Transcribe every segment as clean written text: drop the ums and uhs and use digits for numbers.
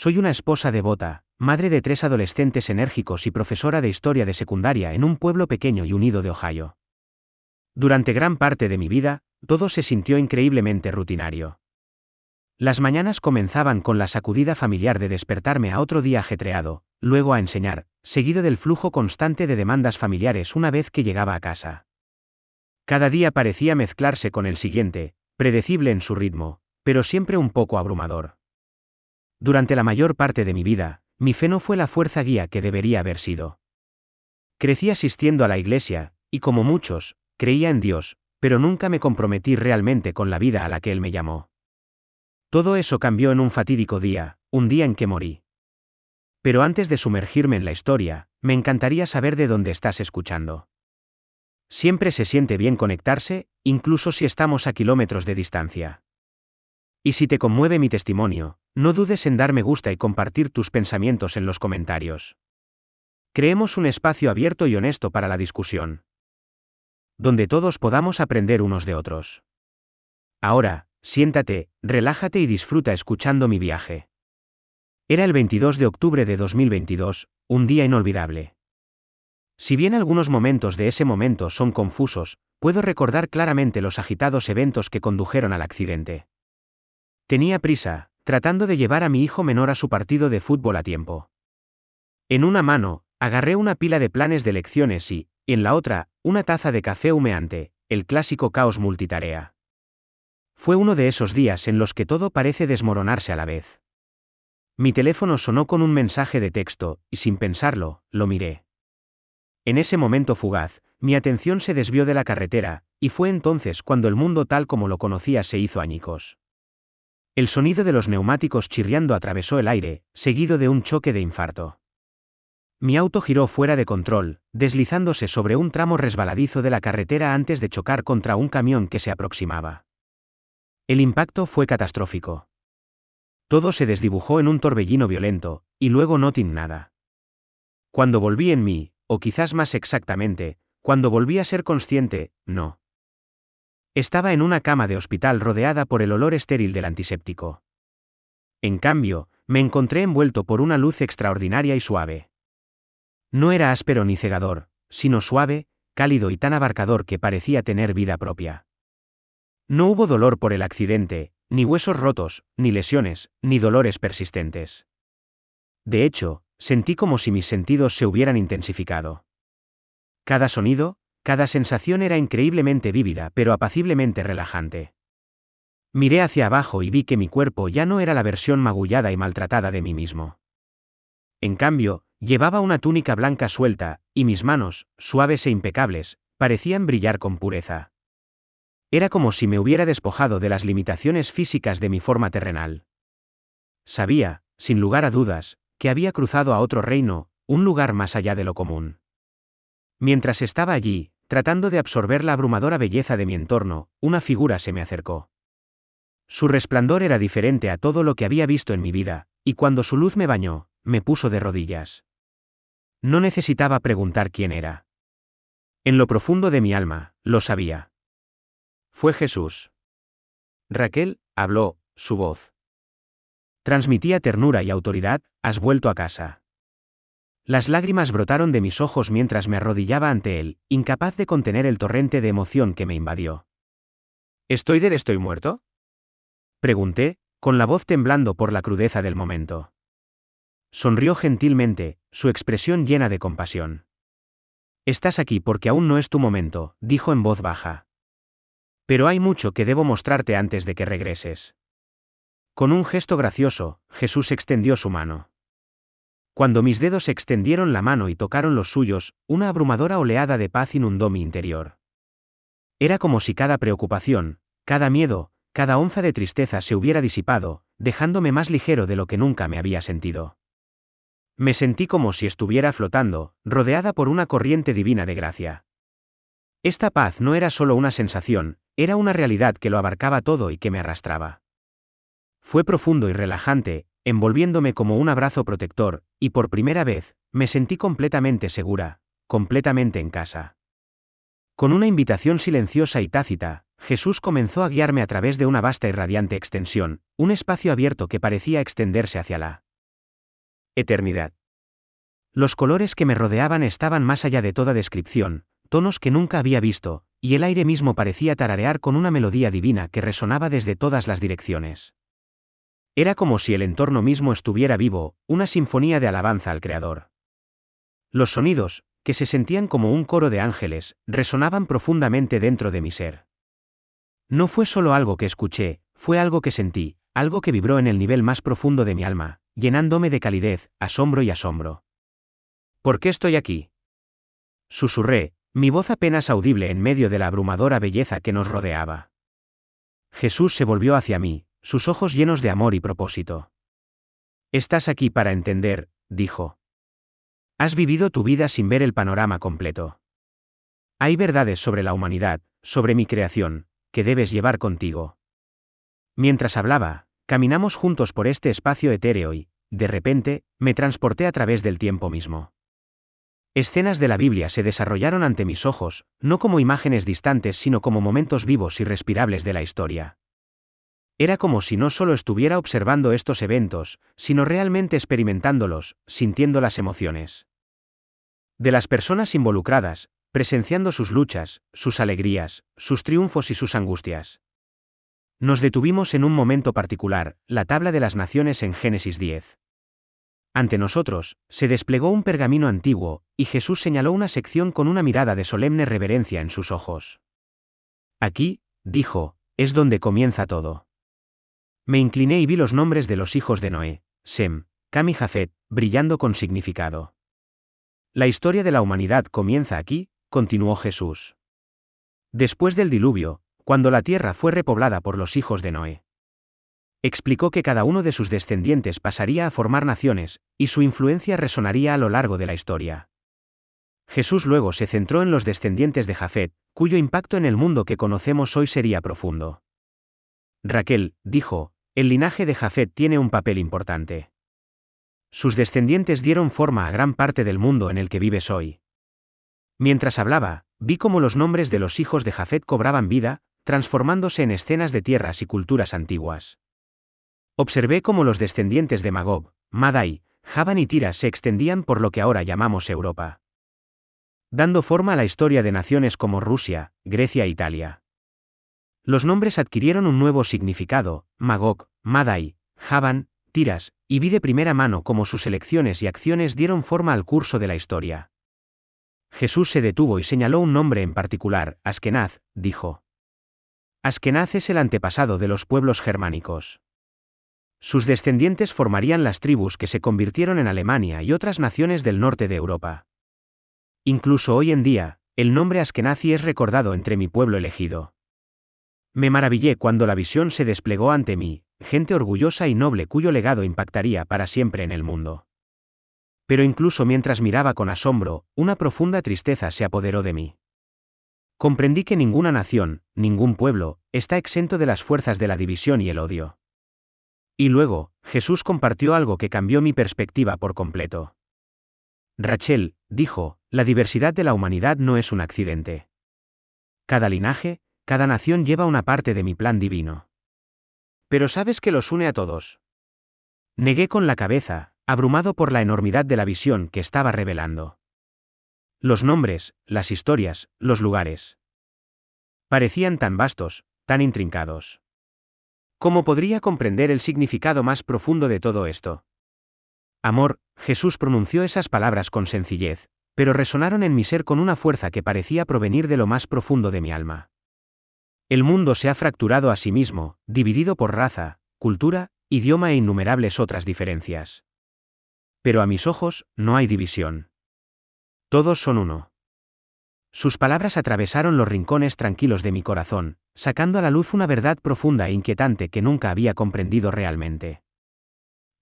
Soy una esposa devota, madre de 3 adolescentes enérgicos y profesora de historia de secundaria en un pueblo pequeño y unido de Ohio. Durante gran parte de mi vida, todo se sintió increíblemente rutinario. Las mañanas comenzaban con la sacudida familiar de despertarme a otro día ajetreado, luego a enseñar, seguido del flujo constante de demandas familiares una vez que llegaba a casa. Cada día parecía mezclarse con el siguiente, predecible en su ritmo, pero siempre un poco abrumador. Durante la mayor parte de mi vida, mi fe no fue la fuerza guía que debería haber sido. Crecí asistiendo a la iglesia, y como muchos, creía en Dios, pero nunca me comprometí realmente con la vida a la que Él me llamó. Todo eso cambió en un fatídico día, un día en que morí. Pero antes de sumergirme en la historia, me encantaría saber de dónde estás escuchando. Siempre se siente bien conectarse, incluso si estamos a kilómetros de distancia. Y si te conmueve mi testimonio, no dudes en dar me gusta y compartir tus pensamientos en los comentarios. Creemos un espacio abierto y honesto para la discusión, donde todos podamos aprender unos de otros. Ahora, siéntate, relájate y disfruta escuchando mi viaje. Era el 22 de octubre de 2022, un día inolvidable. Si bien algunos momentos de ese momento son confusos, puedo recordar claramente los agitados eventos que condujeron al accidente. Tenía prisa, tratando de llevar a mi hijo menor a su partido de fútbol a tiempo. En una mano, agarré una pila de planes de lecciones y, en la otra, una taza de café humeante, el clásico caos multitarea. Fue uno de esos días en los que todo parece desmoronarse a la vez. Mi teléfono sonó con un mensaje de texto, y sin pensarlo, lo miré. En ese momento fugaz, mi atención se desvió de la carretera, y fue entonces cuando el mundo tal como lo conocía se hizo añicos. El sonido de los neumáticos chirriando atravesó el aire, seguido de un choque de infarto. Mi auto giró fuera de control, deslizándose sobre un tramo resbaladizo de la carretera antes de chocar contra un camión que se aproximaba. El impacto fue catastrófico. Todo se desdibujó en un torbellino violento, y luego no tin nada. Cuando volví en mí, o quizás más exactamente, cuando volví a ser consciente, no. Estaba en una cama de hospital rodeada por el olor estéril del antiséptico. En cambio, me encontré envuelto por una luz extraordinaria y suave. No era áspero ni cegador, sino suave, cálido y tan abarcador que parecía tener vida propia. No hubo dolor por el accidente, ni huesos rotos, ni lesiones, ni dolores persistentes. De hecho, sentí como si mis sentidos se hubieran intensificado. Cada sonido, cada sensación era increíblemente vívida pero apaciblemente relajante. Miré hacia abajo y vi que mi cuerpo ya no era la versión magullada y maltratada de mí mismo. En cambio, llevaba una túnica blanca suelta, y mis manos, suaves e impecables, parecían brillar con pureza. Era como si me hubiera despojado de las limitaciones físicas de mi forma terrenal. Sabía, sin lugar a dudas, que había cruzado a otro reino, un lugar más allá de lo común. Mientras estaba allí, tratando de absorber la abrumadora belleza de mi entorno, una figura se me acercó. Su resplandor era diferente a todo lo que había visto en mi vida, y cuando su luz me bañó, me puso de rodillas. No necesitaba preguntar quién era. En lo profundo de mi alma, lo sabía. Fue Jesús. Raquel, habló, su voz transmitía ternura y autoridad, has vuelto a casa. Las lágrimas brotaron de mis ojos mientras me arrodillaba ante él, incapaz de contener el torrente de emoción que me invadió. ¿Estoy muerto? Pregunté, con la voz temblando por la crudeza del momento. Sonrió gentilmente, su expresión llena de compasión. Estás aquí porque aún no es tu momento, dijo en voz baja. Pero hay mucho que debo mostrarte antes de que regreses. Con un gesto gracioso, Jesús extendió su mano. Cuando mis dedos extendieron la mano y tocaron los suyos, una abrumadora oleada de paz inundó mi interior. Era como si cada preocupación, cada miedo, cada onza de tristeza se hubiera disipado, dejándome más ligero de lo que nunca me había sentido. Me sentí como si estuviera flotando, rodeada por una corriente divina de gracia. Esta paz no era solo una sensación, era una realidad que lo abarcaba todo y que me arrastraba. Fue profundo y relajante, envolviéndome como un abrazo protector, y por primera vez, me sentí completamente segura, completamente en casa. Con una invitación silenciosa y tácita, Jesús comenzó a guiarme a través de una vasta y radiante extensión, un espacio abierto que parecía extenderse hacia la eternidad. Los colores que me rodeaban estaban más allá de toda descripción, tonos que nunca había visto, y el aire mismo parecía tararear con una melodía divina que resonaba desde todas las direcciones. Era como si el entorno mismo estuviera vivo, una sinfonía de alabanza al Creador. Los sonidos, que se sentían como un coro de ángeles, resonaban profundamente dentro de mi ser. No fue solo algo que escuché, fue algo que sentí, algo que vibró en el nivel más profundo de mi alma, llenándome de calidez, asombro y asombro. ¿Por qué estoy aquí?, susurré, mi voz apenas audible en medio de la abrumadora belleza que nos rodeaba. Jesús se volvió hacia mí, sus ojos llenos de amor y propósito. Estás aquí para entender, dijo. Has vivido tu vida sin ver el panorama completo. Hay verdades sobre la humanidad, sobre mi creación, que debes llevar contigo. Mientras hablaba, caminamos juntos por este espacio etéreo y, de repente, me transporté a través del tiempo mismo. Escenas de la Biblia se desarrollaron ante mis ojos, no como imágenes distantes sino como momentos vivos y respirables de la historia. Era como si no solo estuviera observando estos eventos, sino realmente experimentándolos, sintiendo las emociones de las personas involucradas, presenciando sus luchas, sus alegrías, sus triunfos y sus angustias. Nos detuvimos en un momento particular, la tabla de las naciones en Génesis 10. Ante nosotros, se desplegó un pergamino antiguo, y Jesús señaló una sección con una mirada de solemne reverencia en sus ojos. Aquí, dijo, es donde comienza todo. Me incliné y vi los nombres de los hijos de Noé, Sem, Cam y Jafet, brillando con significado. La historia de la humanidad comienza aquí, continuó Jesús. Después del diluvio, cuando la tierra fue repoblada por los hijos de Noé. Explicó que cada uno de sus descendientes pasaría a formar naciones, y su influencia resonaría a lo largo de la historia. Jesús luego se centró en los descendientes de Jafet, cuyo impacto en el mundo que conocemos hoy sería profundo. Raquel, dijo, el linaje de Jafet tiene un papel importante. Sus descendientes dieron forma a gran parte del mundo en el que vives hoy. Mientras hablaba, vi cómo los nombres de los hijos de Jafet cobraban vida, transformándose en escenas de tierras y culturas antiguas. Observé cómo los descendientes de Magob, Madai, Javan y Tiras se extendían por lo que ahora llamamos Europa, dando forma a la historia de naciones como Rusia, Grecia e Italia. Los nombres adquirieron un nuevo significado, Magog, Madai, Javan, Tiras, y vi de primera mano cómo sus elecciones y acciones dieron forma al curso de la historia. Jesús se detuvo y señaló un nombre en particular, Askenaz, dijo. Askenaz es el antepasado de los pueblos germánicos. Sus descendientes formarían las tribus que se convirtieron en Alemania y otras naciones del norte de Europa. Incluso hoy en día, el nombre Askenazi es recordado entre mi pueblo elegido. Me maravillé cuando la visión se desplegó ante mí, gente orgullosa y noble cuyo legado impactaría para siempre en el mundo. Pero incluso mientras miraba con asombro, una profunda tristeza se apoderó de mí. Comprendí que ninguna nación, ningún pueblo, está exento de las fuerzas de la división y el odio. Y luego, Jesús compartió algo que cambió mi perspectiva por completo. Rachel, dijo, la diversidad de la humanidad no es un accidente. Cada linaje, cada nación lleva una parte de mi plan divino. Pero ¿sabes qué los une a todos? Negué con la cabeza, abrumado por la enormidad de la visión que estaba revelando. Los nombres, las historias, los lugares. Parecían tan vastos, tan intrincados. ¿Cómo podría comprender el significado más profundo de todo esto? Amor, Jesús pronunció esas palabras con sencillez, pero resonaron en mi ser con una fuerza que parecía provenir de lo más profundo de mi alma. El mundo se ha fracturado a sí mismo, dividido por raza, cultura, idioma e innumerables otras diferencias. Pero a mis ojos, no hay división. Todos son uno. Sus palabras atravesaron los rincones tranquilos de mi corazón, sacando a la luz una verdad profunda e inquietante que nunca había comprendido realmente.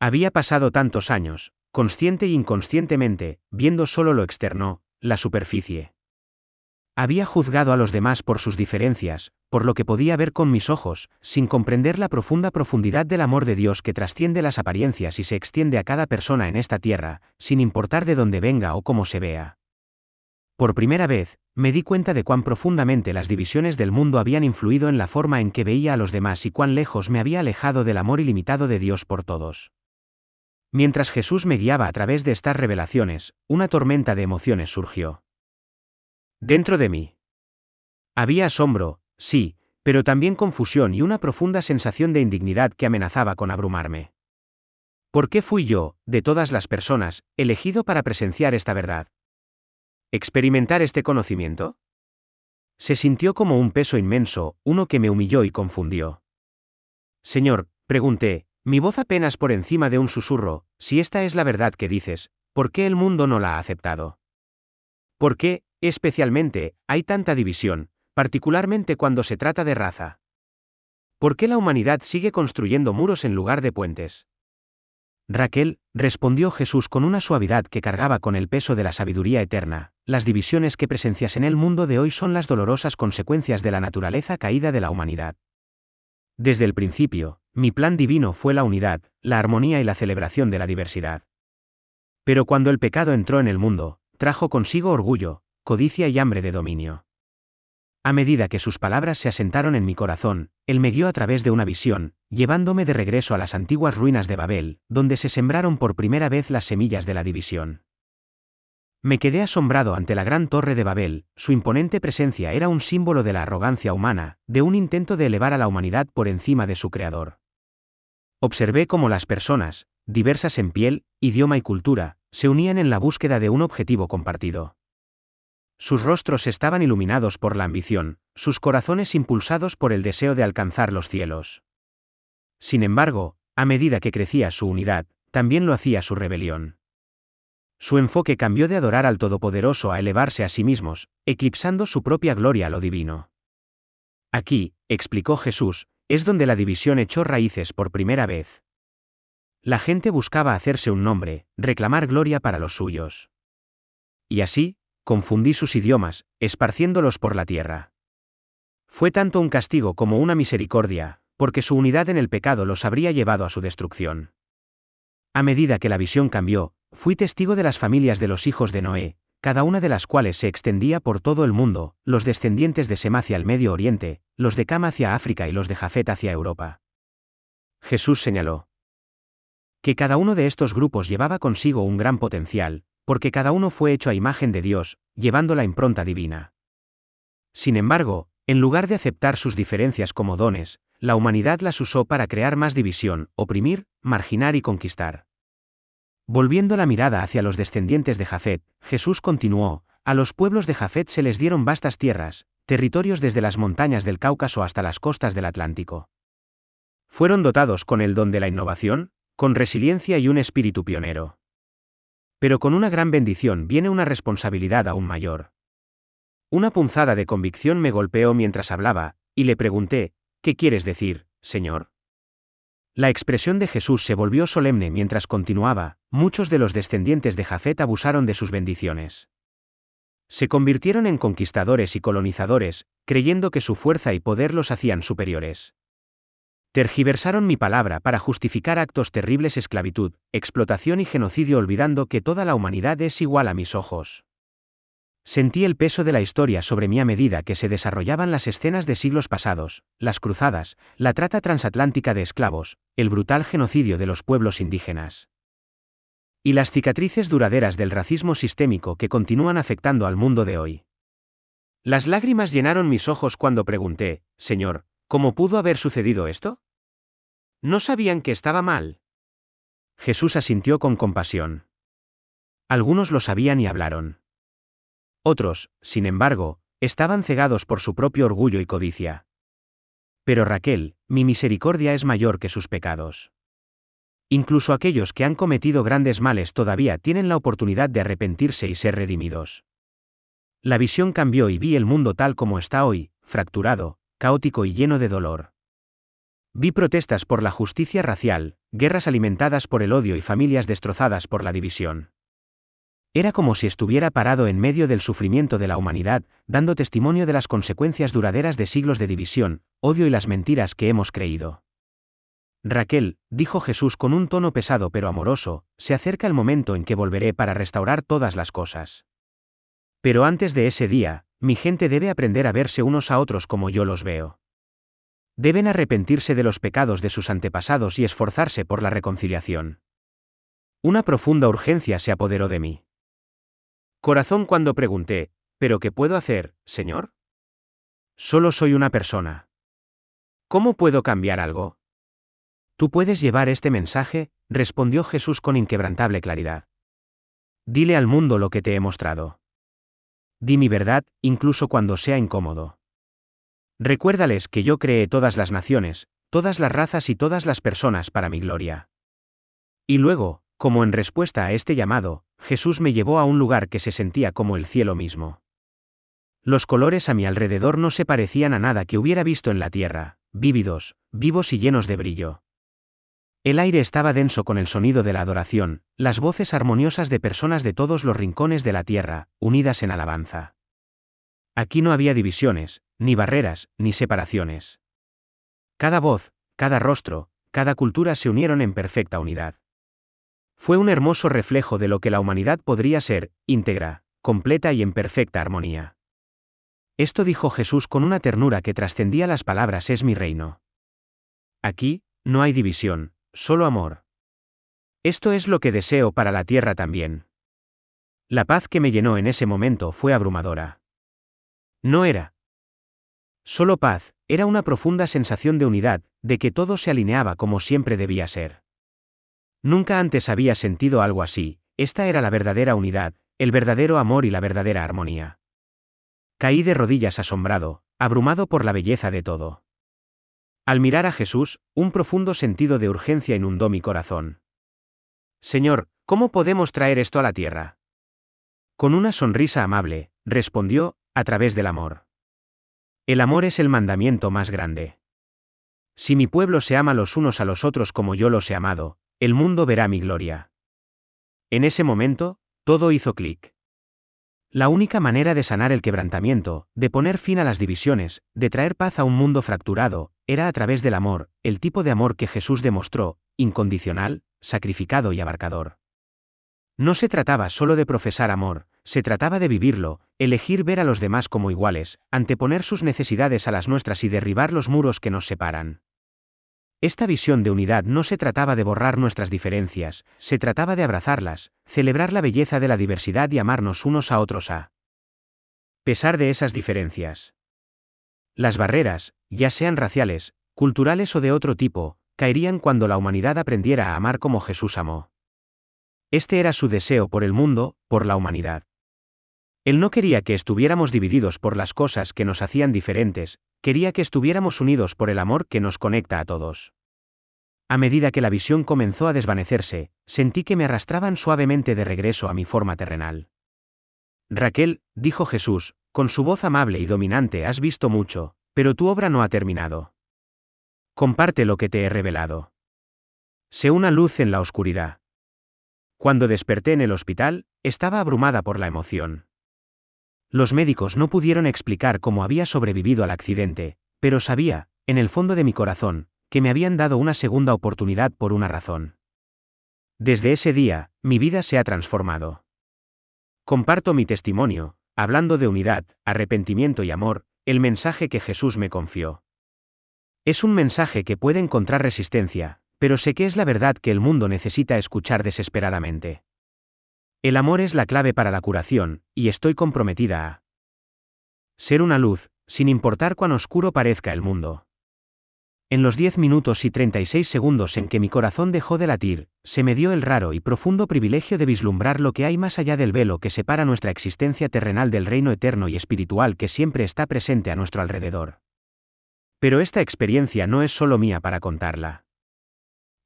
Había pasado tantos años, consciente e inconscientemente, viendo solo lo externo, la superficie. Había juzgado a los demás por sus diferencias, por lo que podía ver con mis ojos, sin comprender la profunda profundidad del amor de Dios que trasciende las apariencias y se extiende a cada persona en esta tierra, sin importar de dónde venga o cómo se vea. Por primera vez, me di cuenta de cuán profundamente las divisiones del mundo habían influido en la forma en que veía a los demás y cuán lejos me había alejado del amor ilimitado de Dios por todos. Mientras Jesús me guiaba a través de estas revelaciones, una tormenta de emociones surgió. Dentro de mí. Había asombro, sí, pero también confusión y una profunda sensación de indignidad que amenazaba con abrumarme. ¿Por qué fui yo, de todas las personas, elegido para presenciar esta verdad? ¿Experimentar este conocimiento? Se sintió como un peso inmenso, uno que me humilló y confundió. Señor, pregunté, mi voz apenas por encima de un susurro, si esta es la verdad que dices, ¿por qué el mundo no la ha aceptado? ¿Por qué, especialmente, hay tanta división, particularmente cuando se trata de raza? ¿Por qué la humanidad sigue construyendo muros en lugar de puentes? Raquel, respondió Jesús con una suavidad que cargaba con el peso de la sabiduría eterna, las divisiones que presencias en el mundo de hoy son las dolorosas consecuencias de la naturaleza caída de la humanidad. Desde el principio, mi plan divino fue la unidad, la armonía y la celebración de la diversidad. Pero cuando el pecado entró en el mundo, trajo consigo orgullo, codicia y hambre de dominio. A medida que sus palabras se asentaron en mi corazón, él me guió a través de una visión, llevándome de regreso a las antiguas ruinas de Babel, donde se sembraron por primera vez las semillas de la división. Me quedé asombrado ante la gran torre de Babel, su imponente presencia era un símbolo de la arrogancia humana, de un intento de elevar a la humanidad por encima de su creador. Observé cómo las personas, diversas en piel, idioma y cultura, se unían en la búsqueda de un objetivo compartido. Sus rostros estaban iluminados por la ambición, sus corazones impulsados por el deseo de alcanzar los cielos. Sin embargo, a medida que crecía su unidad, también lo hacía su rebelión. Su enfoque cambió de adorar al Todopoderoso a elevarse a sí mismos, eclipsando su propia gloria a lo divino. Aquí, explicó Jesús, es donde la división echó raíces por primera vez. La gente buscaba hacerse un nombre, reclamar gloria para los suyos. Y así, confundí sus idiomas, esparciéndolos por la tierra. Fue tanto un castigo como una misericordia, porque su unidad en el pecado los habría llevado a su destrucción. A medida que la visión cambió, fui testigo de las familias de los hijos de Noé, cada una de las cuales se extendía por todo el mundo, los descendientes de Sem hacia el Medio Oriente, los de Cam hacia África y los de Jafet hacia Europa. Jesús señaló que cada uno de estos grupos llevaba consigo un gran potencial, porque cada uno fue hecho a imagen de Dios, llevando la impronta divina. Sin embargo, en lugar de aceptar sus diferencias como dones, la humanidad las usó para crear más división, oprimir, marginar y conquistar. Volviendo la mirada hacia los descendientes de Jafet, Jesús continuó, a los pueblos de Jafet se les dieron vastas tierras, territorios desde las montañas del Cáucaso hasta las costas del Atlántico. Fueron dotados con el don de la innovación, con resiliencia y un espíritu pionero. Pero con una gran bendición viene una responsabilidad aún mayor. Una punzada de convicción me golpeó mientras hablaba, y le pregunté, ¿qué quieres decir, Señor? La expresión de Jesús se volvió solemne mientras continuaba, muchos de los descendientes de Jafet abusaron de sus bendiciones. Se convirtieron en conquistadores y colonizadores, creyendo que su fuerza y poder los hacían superiores. Tergiversaron mi palabra para justificar actos terribles: esclavitud, explotación y genocidio, olvidando que toda la humanidad es igual a mis ojos. Sentí el peso de la historia sobre mí a medida que se desarrollaban las escenas de siglos pasados, las cruzadas, la trata transatlántica de esclavos, el brutal genocidio de los pueblos indígenas. Y las cicatrices duraderas del racismo sistémico que continúan afectando al mundo de hoy. Las lágrimas llenaron mis ojos cuando pregunté, Señor, ¿cómo pudo haber sucedido esto? ¿No sabían que estaba mal? Jesús asintió con compasión. Algunos lo sabían y hablaron. Otros, sin embargo, estaban cegados por su propio orgullo y codicia. Pero Raquel, mi misericordia es mayor que sus pecados. Incluso aquellos que han cometido grandes males todavía tienen la oportunidad de arrepentirse y ser redimidos. La visión cambió y vi el mundo tal como está hoy, fracturado, caótico y lleno de dolor. Vi protestas por la justicia racial, guerras alimentadas por el odio y familias destrozadas por la división. Era como si estuviera parado en medio del sufrimiento de la humanidad, dando testimonio de las consecuencias duraderas de siglos de división, odio y las mentiras que hemos creído. Raquel, dijo Jesús con un tono pesado pero amoroso, se acerca el momento en que volveré para restaurar todas las cosas. Pero antes de ese día, mi gente debe aprender a verse unos a otros como yo los veo. Deben arrepentirse de los pecados de sus antepasados y esforzarse por la reconciliación. Una profunda urgencia se apoderó de mí. Corazón cuando pregunté, ¿pero qué puedo hacer, Señor? Solo soy una persona. ¿Cómo puedo cambiar algo? Tú puedes llevar este mensaje, respondió Jesús con inquebrantable claridad. Dile al mundo lo que te he mostrado. Di mi verdad, incluso cuando sea incómodo. Recuérdales que yo creé todas las naciones, todas las razas y todas las personas para mi gloria. Y luego, como en respuesta a este llamado, Jesús me llevó a un lugar que se sentía como el cielo mismo. Los colores a mi alrededor no se parecían a nada que hubiera visto en la tierra, vívidos, vivos y llenos de brillo. El aire estaba denso con el sonido de la adoración, las voces armoniosas de personas de todos los rincones de la tierra, unidas en alabanza. Aquí no había divisiones, ni barreras, ni separaciones. Cada voz, cada rostro, cada cultura se unieron en perfecta unidad. Fue un hermoso reflejo de lo que la humanidad podría ser, íntegra, completa y en perfecta armonía. Esto dijo Jesús con una ternura que trascendía las palabras: es mi reino. Aquí, no hay división, solo amor. Esto es lo que deseo para la tierra también. La paz que me llenó en ese momento fue abrumadora. No era solo paz, era una profunda sensación de unidad, de que todo se alineaba como siempre debía ser. Nunca antes había sentido algo así, esta era la verdadera unidad, el verdadero amor y la verdadera armonía. Caí de rodillas asombrado, abrumado por la belleza de todo. Al mirar a Jesús, un profundo sentido de urgencia inundó mi corazón. Señor, ¿cómo podemos traer esto a la tierra? Con una sonrisa amable, respondió, a través del amor. El amor es el mandamiento más grande. Si mi pueblo se ama los unos a los otros como yo los he amado, el mundo verá mi gloria. En ese momento, todo hizo clic. La única manera de sanar el quebrantamiento, de poner fin a las divisiones, de traer paz a un mundo fracturado, era a través del amor, el tipo de amor que Jesús demostró, incondicional, sacrificado y abarcador. No se trataba solo de profesar amor, se trataba de vivirlo, elegir ver a los demás como iguales, anteponer sus necesidades a las nuestras y derribar los muros que nos separan. Esta visión de unidad no se trataba de borrar nuestras diferencias, se trataba de abrazarlas, celebrar la belleza de la diversidad y amarnos unos a otros a pesar de esas diferencias. Las barreras, ya sean raciales, culturales o de otro tipo, caerían cuando la humanidad aprendiera a amar como Jesús amó. Este era su deseo por el mundo, por la humanidad. Él no quería que estuviéramos divididos por las cosas que nos hacían diferentes, quería que estuviéramos unidos por el amor que nos conecta a todos. A medida que la visión comenzó a desvanecerse, sentí que me arrastraban suavemente de regreso a mi forma terrenal. Raquel, dijo Jesús, con su voz amable y dominante: has visto mucho, pero tu obra no ha terminado. Comparte lo que te he revelado. Sé una luz en la oscuridad. Cuando desperté en el hospital, estaba abrumada por la emoción. Los médicos no pudieron explicar cómo había sobrevivido al accidente, pero sabía, en el fondo de mi corazón, que me habían dado una segunda oportunidad por una razón. Desde ese día, mi vida se ha transformado. Comparto mi testimonio, hablando de unidad, arrepentimiento y amor, el mensaje que Jesús me confió. Es un mensaje que puede encontrar resistencia, pero sé que es la verdad que el mundo necesita escuchar desesperadamente. El amor es la clave para la curación, y estoy comprometida a ser una luz, sin importar cuán oscuro parezca el mundo. En los 10 minutos y 36 segundos en que mi corazón dejó de latir, se me dio el raro y profundo privilegio de vislumbrar lo que hay más allá del velo que separa nuestra existencia terrenal del reino eterno y espiritual que siempre está presente a nuestro alrededor. Pero esta experiencia no es solo mía para contarla.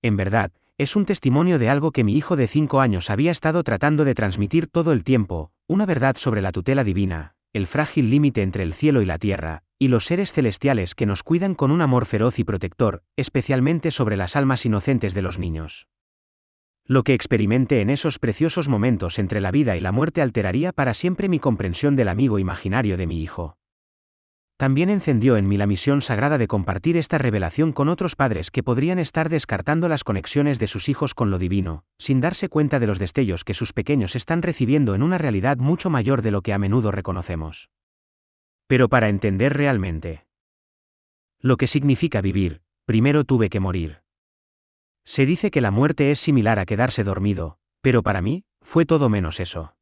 En verdad, es un testimonio de algo que mi hijo de 5 años había estado tratando de transmitir todo el tiempo, una verdad sobre la tutela divina, el frágil límite entre el cielo y la tierra, y los seres celestiales que nos cuidan con un amor feroz y protector, especialmente sobre las almas inocentes de los niños. Lo que experimenté en esos preciosos momentos entre la vida y la muerte alteraría para siempre mi comprensión del amigo imaginario de mi hijo. También encendió en mí la misión sagrada de compartir esta revelación con otros padres que podrían estar descartando las conexiones de sus hijos con lo divino, sin darse cuenta de los destellos que sus pequeños están recibiendo en una realidad mucho mayor de lo que a menudo reconocemos. Pero para entender realmente lo que significa vivir, primero tuve que morir. Se dice que la muerte es similar a quedarse dormido, Pero para mí, fue todo menos eso.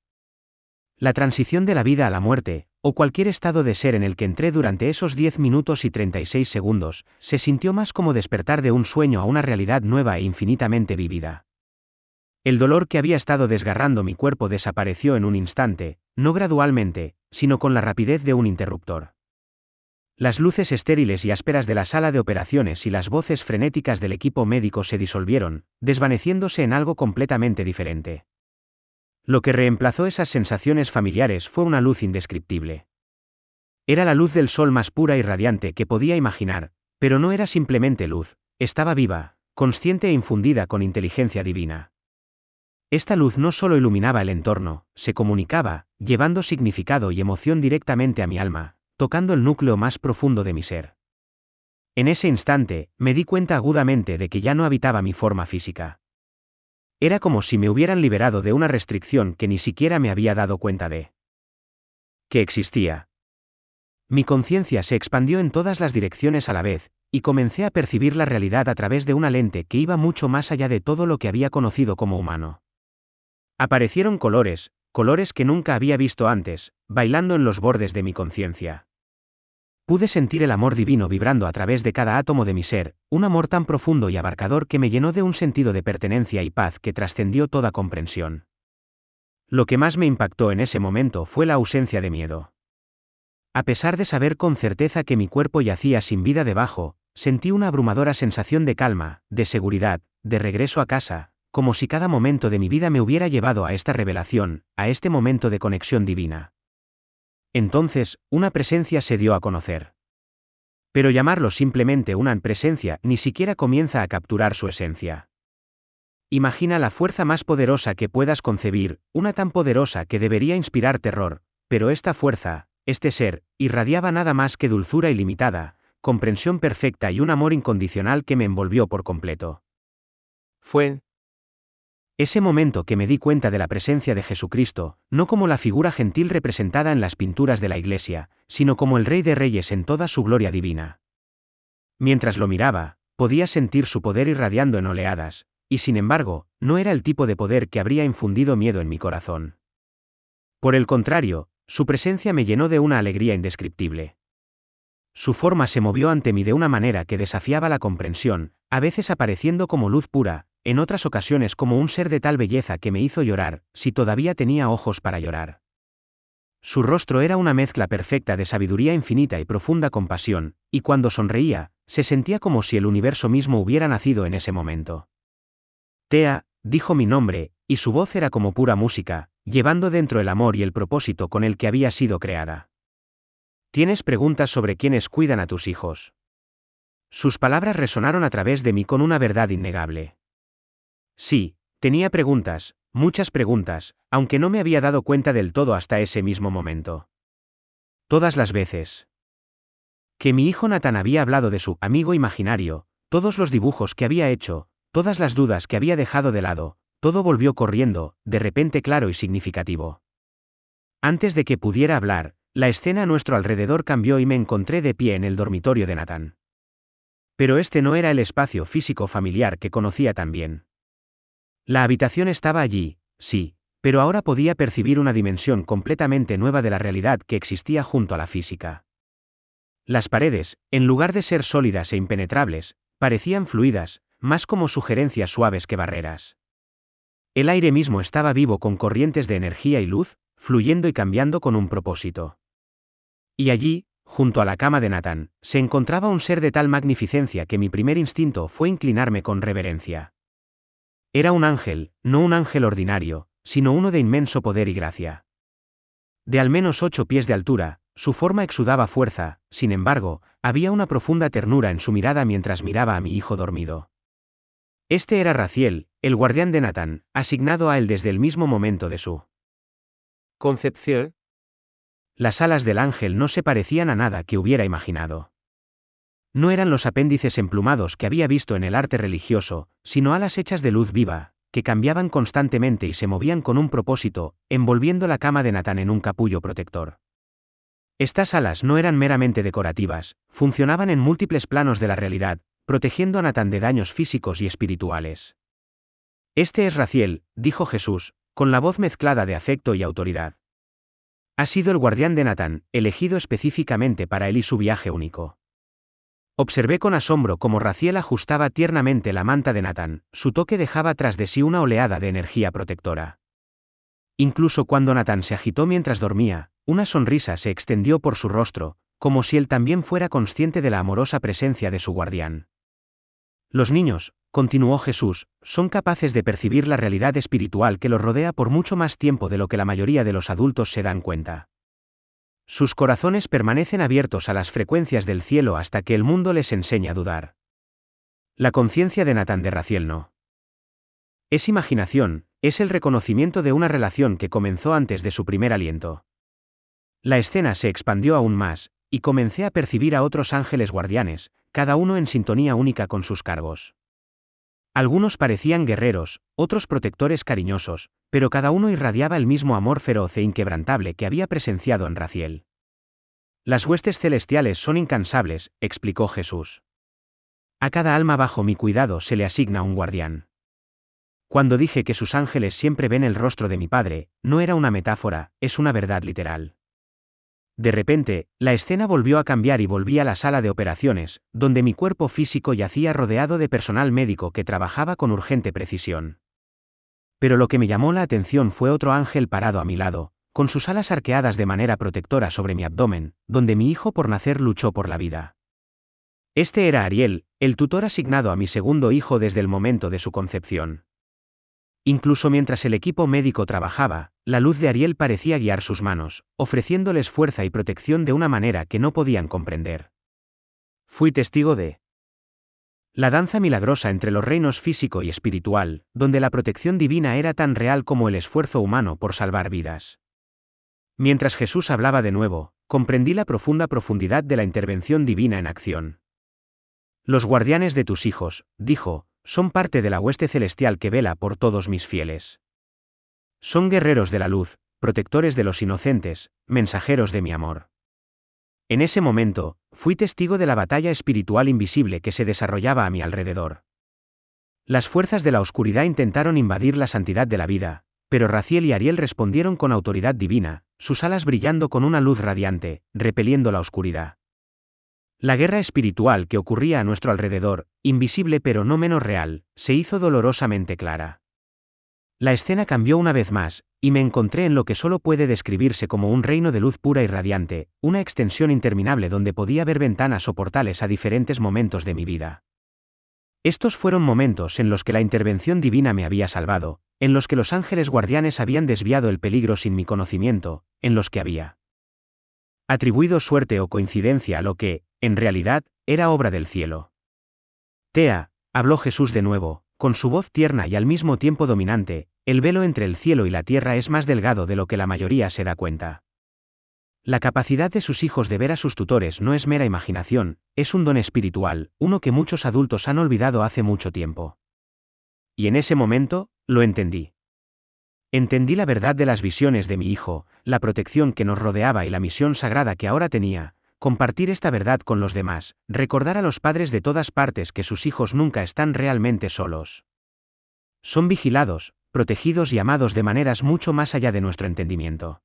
La transición de la vida a la muerte, o cualquier estado de ser en el que entré durante esos 10 minutos y 36 segundos, se sintió más como despertar de un sueño a una realidad nueva e infinitamente vívida. El dolor que había estado desgarrando mi cuerpo desapareció en un instante, no gradualmente, sino con la rapidez de un interruptor. Las luces estériles y ásperas de la sala de operaciones y las voces frenéticas del equipo médico se disolvieron, desvaneciéndose en algo completamente diferente. Lo que reemplazó esas sensaciones familiares fue una luz indescriptible. Era la luz del sol más pura y radiante que podía imaginar, pero no era simplemente luz, estaba viva, consciente e infundida con inteligencia divina. Esta luz no solo iluminaba el entorno, se comunicaba, llevando significado y emoción directamente a mi alma, tocando el núcleo más profundo de mi ser. En ese instante, me di cuenta agudamente de que ya no habitaba mi forma física. Era como si me hubieran liberado de una restricción que ni siquiera me había dado cuenta de que existía. Mi conciencia se expandió en todas las direcciones a la vez, y comencé a percibir la realidad a través de una lente que iba mucho más allá de todo lo que había conocido como humano. Aparecieron colores, colores que nunca había visto antes, bailando en los bordes de mi conciencia. Pude sentir el amor divino vibrando a través de cada átomo de mi ser, un amor tan profundo y abarcador que me llenó de un sentido de pertenencia y paz que trascendió toda comprensión. Lo que más me impactó en ese momento fue la ausencia de miedo. A pesar de saber con certeza que mi cuerpo yacía sin vida debajo, sentí una abrumadora sensación de calma, de seguridad, de regreso a casa, como si cada momento de mi vida me hubiera llevado a esta revelación, a este momento de conexión divina. Entonces, una presencia se dio a conocer. Pero llamarlo simplemente una presencia ni siquiera comienza a capturar su esencia. Imagina la fuerza más poderosa que puedas concebir, una tan poderosa que debería inspirar terror, pero esta fuerza, este ser, irradiaba nada más que dulzura ilimitada, comprensión perfecta y un amor incondicional que me envolvió por completo. Fue ese momento que me di cuenta de la presencia de Jesucristo, no como la figura gentil representada en las pinturas de la iglesia, sino como el Rey de Reyes en toda su gloria divina. Mientras lo miraba, podía sentir su poder irradiando en oleadas, y sin embargo, no era el tipo de poder que habría infundido miedo en mi corazón. Por el contrario, su presencia me llenó de una alegría indescriptible. Su forma se movió ante mí de una manera que desafiaba la comprensión, a veces apareciendo como luz pura, en otras ocasiones como un ser de tal belleza que me hizo llorar, si todavía tenía ojos para llorar. Su rostro era una mezcla perfecta de sabiduría infinita y profunda compasión, y cuando sonreía, se sentía como si el universo mismo hubiera nacido en ese momento. Tea, dijo mi nombre, y su voz era como pura música, llevando dentro el amor y el propósito con el que había sido creada. ¿Tienes preguntas sobre quiénes cuidan a tus hijos? Sus palabras resonaron a través de mí con una verdad innegable. Sí, tenía preguntas, muchas preguntas, aunque no me había dado cuenta del todo hasta ese mismo momento. Todas las veces que mi hijo Nathan había hablado de su amigo imaginario, todos los dibujos que había hecho, todas las dudas que había dejado de lado, todo volvió corriendo, de repente claro y significativo. Antes de que pudiera hablar, la escena a nuestro alrededor cambió y me encontré de pie en el dormitorio de Nathan. Pero este no era el espacio físico familiar que conocía tan bien. La habitación estaba allí, sí, pero ahora podía percibir una dimensión completamente nueva de la realidad que existía junto a la física. Las paredes, en lugar de ser sólidas e impenetrables, parecían fluidas, más como sugerencias suaves que barreras. El aire mismo estaba vivo con corrientes de energía y luz, fluyendo y cambiando con un propósito. Y allí, junto a la cama de Nathan, se encontraba un ser de tal magnificencia que mi primer instinto fue inclinarme con reverencia. Era un ángel, no un ángel ordinario, sino uno de inmenso poder y gracia. De al menos 8 pies de altura, su forma exudaba fuerza, sin embargo, había una profunda ternura en su mirada mientras miraba a mi hijo dormido. Este era Raziel, el guardián de Nathan, asignado a él desde el mismo momento de su concepción. Las alas del ángel no se parecían a nada que hubiera imaginado. No eran los apéndices emplumados que había visto en el arte religioso, sino alas hechas de luz viva, que cambiaban constantemente y se movían con un propósito, envolviendo la cama de Nathan en un capullo protector. Estas alas no eran meramente decorativas, funcionaban en múltiples planos de la realidad, protegiendo a Nathan de daños físicos y espirituales. Este es Raziel, dijo Jesús, con la voz mezclada de afecto y autoridad. Ha sido el guardián de Natán, elegido específicamente para él y su viaje único. Observé con asombro cómo Raziel ajustaba tiernamente la manta de Natán, su toque dejaba tras de sí una oleada de energía protectora. Incluso cuando Natán se agitó mientras dormía, una sonrisa se extendió por su rostro, como si él también fuera consciente de la amorosa presencia de su guardián. Los niños, continuó Jesús, son capaces de percibir la realidad espiritual que los rodea por mucho más tiempo de lo que la mayoría de los adultos se dan cuenta. Sus corazones permanecen abiertos a las frecuencias del cielo hasta que el mundo les enseña a dudar. La conciencia de Natán de Raziel no es imaginación, es el reconocimiento de una relación que comenzó antes de su primer aliento. La escena se expandió aún más, y comencé a percibir a otros ángeles guardianes, cada uno en sintonía única con sus cargos. Algunos parecían guerreros, otros protectores cariñosos, pero cada uno irradiaba el mismo amor feroz e inquebrantable que había presenciado en Raziel. Las huestes celestiales son incansables, explicó Jesús. A cada alma bajo mi cuidado se le asigna un guardián. Cuando dije que sus ángeles siempre ven el rostro de mi Padre, no era una metáfora, es una verdad literal. De repente, la escena volvió a cambiar y volví a la sala de operaciones, donde mi cuerpo físico yacía rodeado de personal médico que trabajaba con urgente precisión. Pero lo que me llamó la atención fue otro ángel parado a mi lado, con sus alas arqueadas de manera protectora sobre mi abdomen, donde mi hijo por nacer luchó por la vida. Este era Ariel, el tutor asignado a mi segundo hijo desde el momento de su concepción. Incluso mientras el equipo médico trabajaba, la luz de Ariel parecía guiar sus manos, ofreciéndoles fuerza y protección de una manera que no podían comprender. Fui testigo de la danza milagrosa entre los reinos físico y espiritual, donde la protección divina era tan real como el esfuerzo humano por salvar vidas. Mientras Jesús hablaba de nuevo, comprendí la profunda profundidad de la intervención divina en acción. Los guardianes de tus hijos, dijo, son parte de la hueste celestial que vela por todos mis fieles. Son guerreros de la luz, protectores de los inocentes, mensajeros de mi amor. En ese momento, fui testigo de la batalla espiritual invisible que se desarrollaba a mi alrededor. Las fuerzas de la oscuridad intentaron invadir la santidad de la vida, pero Raziel y Ariel respondieron con autoridad divina, sus alas brillando con una luz radiante, repeliendo la oscuridad. La guerra espiritual que ocurría a nuestro alrededor, invisible pero no menos real, se hizo dolorosamente clara. La escena cambió una vez más, y me encontré en lo que solo puede describirse como un reino de luz pura y radiante, una extensión interminable donde podía ver ventanas o portales a diferentes momentos de mi vida. Estos fueron momentos en los que la intervención divina me había salvado, en los que los ángeles guardianes habían desviado el peligro sin mi conocimiento, en los que había atribuido suerte o coincidencia a lo que, en realidad, era obra del cielo. Tea, habló Jesús de nuevo, con su voz tierna y al mismo tiempo dominante, el velo entre el cielo y la tierra es más delgado de lo que la mayoría se da cuenta. La capacidad de sus hijos de ver a sus tutores no es mera imaginación, es un don espiritual, uno que muchos adultos han olvidado hace mucho tiempo. Y en ese momento, lo entendí. Entendí la verdad de las visiones de mi hijo, la protección que nos rodeaba y la misión sagrada que ahora tenía, compartir esta verdad con los demás, recordar a los padres de todas partes que sus hijos nunca están realmente solos. Son vigilados, protegidos y amados de maneras mucho más allá de nuestro entendimiento.